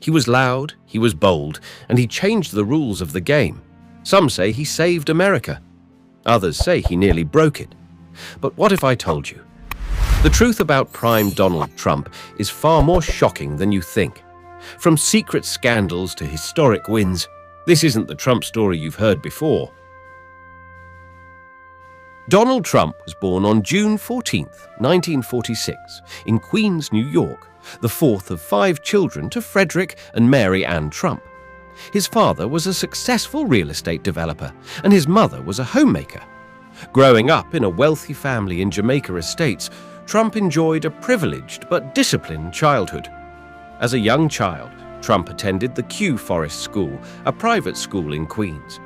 He was loud, he was bold, and he changed the rules of the game. Some say he saved America. Others say he nearly broke it. But what if I told you? The truth about Prime Donald Trump is far more shocking than you think. From secret scandals to historic wins, this isn't the Trump story you've heard before. Donald Trump was born on June 14, 1946, in Queens, New York, the fourth of 5 children to Frederick and Mary Ann Trump. His father was a successful real estate developer, and his mother was a homemaker. Growing up in a wealthy family in Jamaica Estates, Trump enjoyed a privileged but disciplined childhood. As a young child, Trump attended the Kew Forest School, a private school in Queens.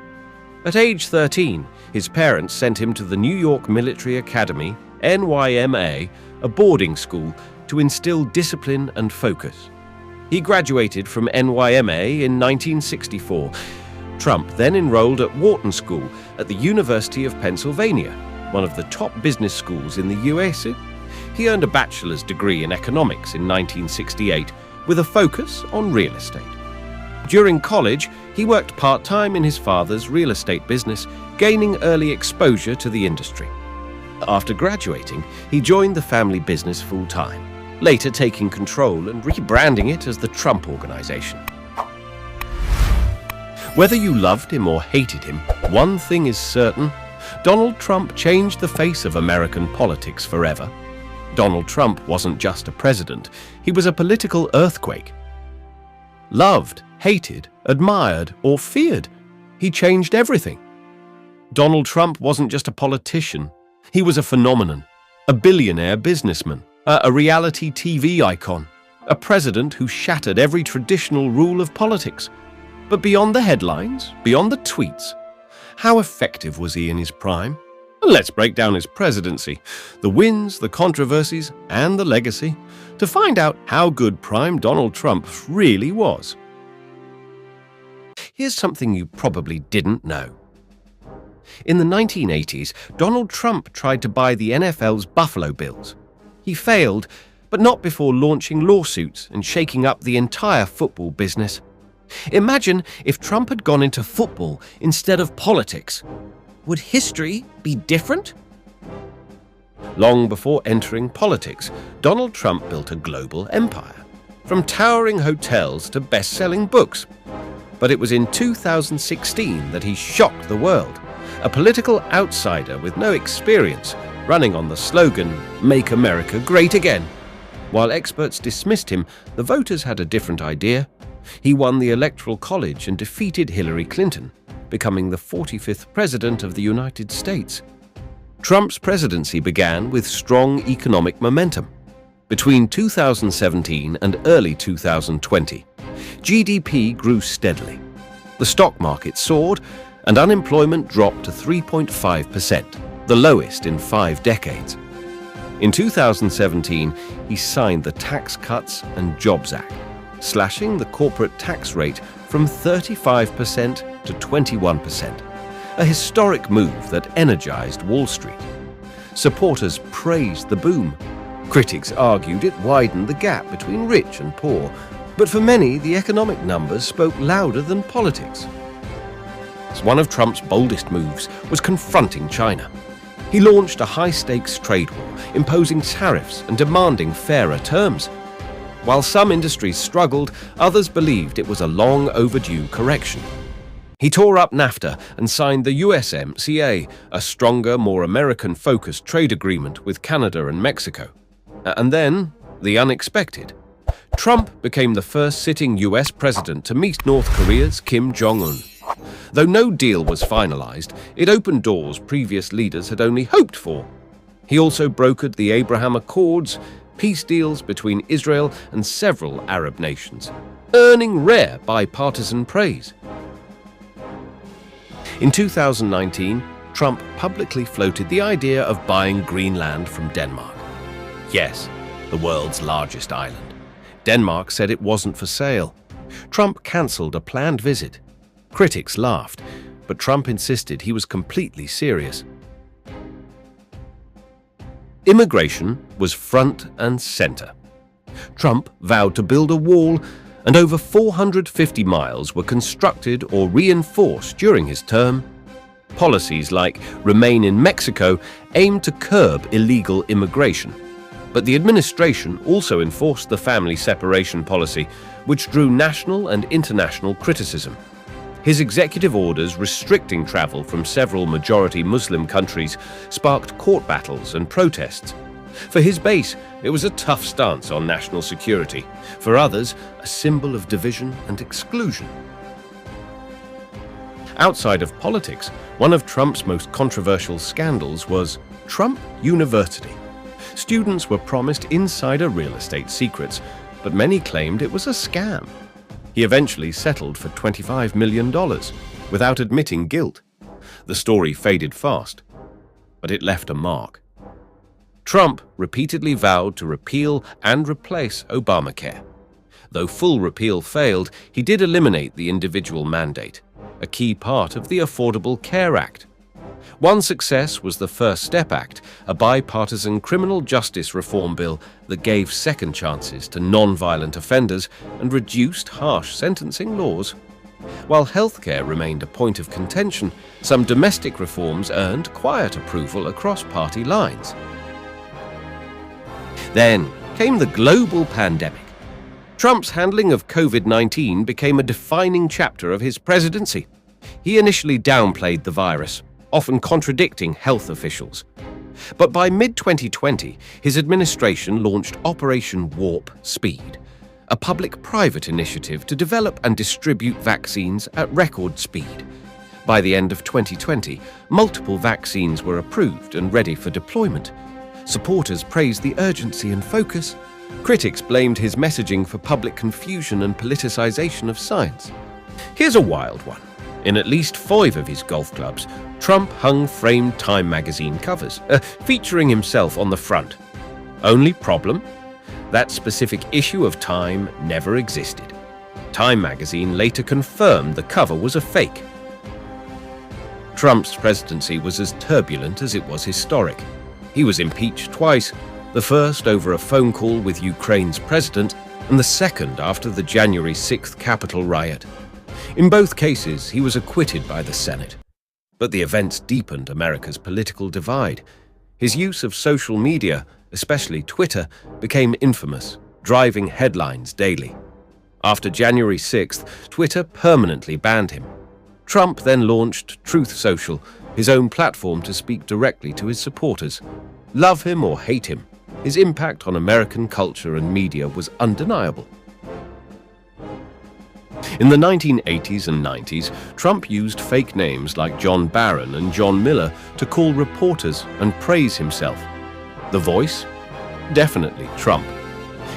At age 13, his parents sent him to the New York Military Academy, NYMA, a boarding school, to instill discipline and focus. He graduated from NYMA in 1964. Trump then enrolled at Wharton School at the University of Pennsylvania, one of the top business schools in the US. He earned a bachelor's degree in economics in 1968 with a focus on real estate. During college, he worked part-time in his father's real estate business, gaining early exposure to the industry. After graduating, he joined the family business full-time, later taking control and rebranding it as the Trump Organization. Whether you loved him or hated him, one thing is certain: Donald Trump changed the face of American politics forever. Donald Trump wasn't just a president, he was a political earthquake. Loved, hated, admired, or feared, he changed everything. Donald Trump wasn't just a politician, he was a phenomenon, a billionaire businessman, a reality TV icon, a president who shattered every traditional rule of politics. But beyond the headlines, beyond the tweets, how effective was he in his prime? Let's break down his presidency, the wins, the controversies, and the legacy, to find out how good Prime Donald Trump really was. Here's something you probably didn't know. In the 1980s, Donald Trump tried to buy the NFL's Buffalo Bills. He failed, but not before launching lawsuits and shaking up the entire football business. Imagine if Trump had gone into football instead of politics. Would history be different? Long before entering politics, Donald Trump built a global empire, from towering hotels to best-selling books. But it was in 2016 that he shocked the world, a political outsider with no experience, running on the slogan, "Make America Great Again." While experts dismissed him, the voters had a different idea. He won the Electoral College and defeated Hillary Clinton, becoming the 45th President of the United States. Trump's presidency began with strong economic momentum. Between 2017 and early 2020, GDP grew steadily. The stock market soared, and unemployment dropped to 3.5%, the lowest in 5 decades. In 2017, he signed the Tax Cuts and Jobs Act, slashing the corporate tax rate from 35% to 21%, a historic move that energized Wall Street. Supporters praised the boom. Critics argued it widened the gap between rich and poor, but for many, the economic numbers spoke louder than politics. One of Trump's boldest moves was confronting China. He launched a high-stakes trade war, imposing tariffs and demanding fairer terms. While some industries struggled, others believed it was a long overdue correction. He tore up NAFTA and signed the USMCA, a stronger, more American-focused trade agreement with Canada and Mexico. And then, the unexpected. Trump became the first sitting US president to meet North Korea's Kim Jong-un. Though no deal was finalized, it opened doors previous leaders had only hoped for. He also brokered the Abraham Accords, peace deals between Israel and several Arab nations, earning rare bipartisan praise. In 2019, Trump publicly floated the idea of buying Greenland from Denmark. Yes, the world's largest island. Denmark said it wasn't for sale. Trump cancelled a planned visit. Critics laughed, but Trump insisted he was completely serious. Immigration was front and center. Trump vowed to build a wall, and over 450 miles were constructed or reinforced during his term. Policies like Remain in Mexico aimed to curb illegal immigration, but the administration also enforced the family separation policy, which drew national and international criticism. His executive orders restricting travel from several majority Muslim countries sparked court battles and protests. For his base, it was a tough stance on national security. For others, a symbol of division and exclusion. Outside of politics, one of Trump's most controversial scandals was Trump University. Students were promised insider real estate secrets, but many claimed it was a scam. He eventually settled for $25 million without admitting guilt. The story faded fast, but it left a mark. Trump repeatedly vowed to repeal and replace Obamacare. Though full repeal failed, he did eliminate the individual mandate, a key part of the Affordable Care Act. One success was the First Step Act, a bipartisan criminal justice reform bill that gave second chances to non-violent offenders and reduced harsh sentencing laws. While healthcare remained a point of contention, some domestic reforms earned quiet approval across party lines. Then came the global pandemic. Trump's handling of COVID-19 became a defining chapter of his presidency. He initially downplayed the virus, often contradicting health officials. But by mid-2020, his administration launched Operation Warp Speed, a public-private initiative to develop and distribute vaccines at record speed. By the end of 2020, multiple vaccines were approved and ready for deployment. Supporters praised the urgency and focus. Critics blamed his messaging for public confusion and politicization of science. Here's a wild one. In at least 5 of his golf clubs, Trump hung framed Time magazine covers, featuring himself on the front. Only problem? That specific issue of Time never existed. Time magazine later confirmed the cover was a fake. Trump's presidency was as turbulent as it was historic. He was impeached twice, the first over a phone call with Ukraine's president, and the second after the January 6th Capitol riot. In both cases, he was acquitted by the Senate. But the events deepened America's political divide. His use of social media, especially Twitter, became infamous, driving headlines daily. After January 6th, Twitter permanently banned him. Trump then launched Truth Social, his own platform to speak directly to his supporters. Love him or hate him, his impact on American culture and media was undeniable. In the 1980s and 90s, Trump used fake names like John Barron and John Miller to call reporters and praise himself. The Voice? Definitely Trump.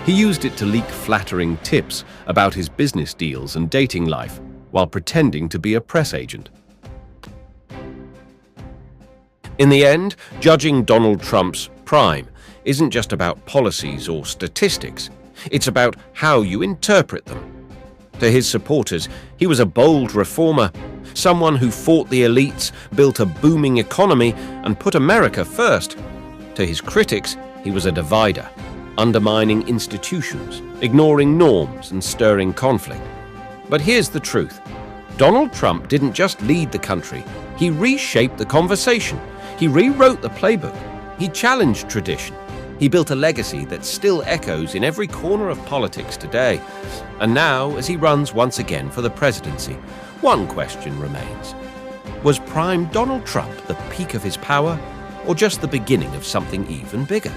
He used it to leak flattering tips about his business deals and dating life while pretending to be a press agent. In the end, judging Donald Trump's prime isn't just about policies or statistics. It's about how you interpret them. To his supporters, he was a bold reformer, someone who fought the elites, built a booming economy, and put America first. To his critics, he was a divider, undermining institutions, ignoring norms, and stirring conflict. But here's the truth. Donald Trump didn't just lead the country. He reshaped the conversation. He rewrote the playbook. He challenged tradition. He built a legacy that still echoes in every corner of politics today. And now, as he runs once again for the presidency, one question remains. Was Prime Donald Trump the peak of his power, or just the beginning of something even bigger?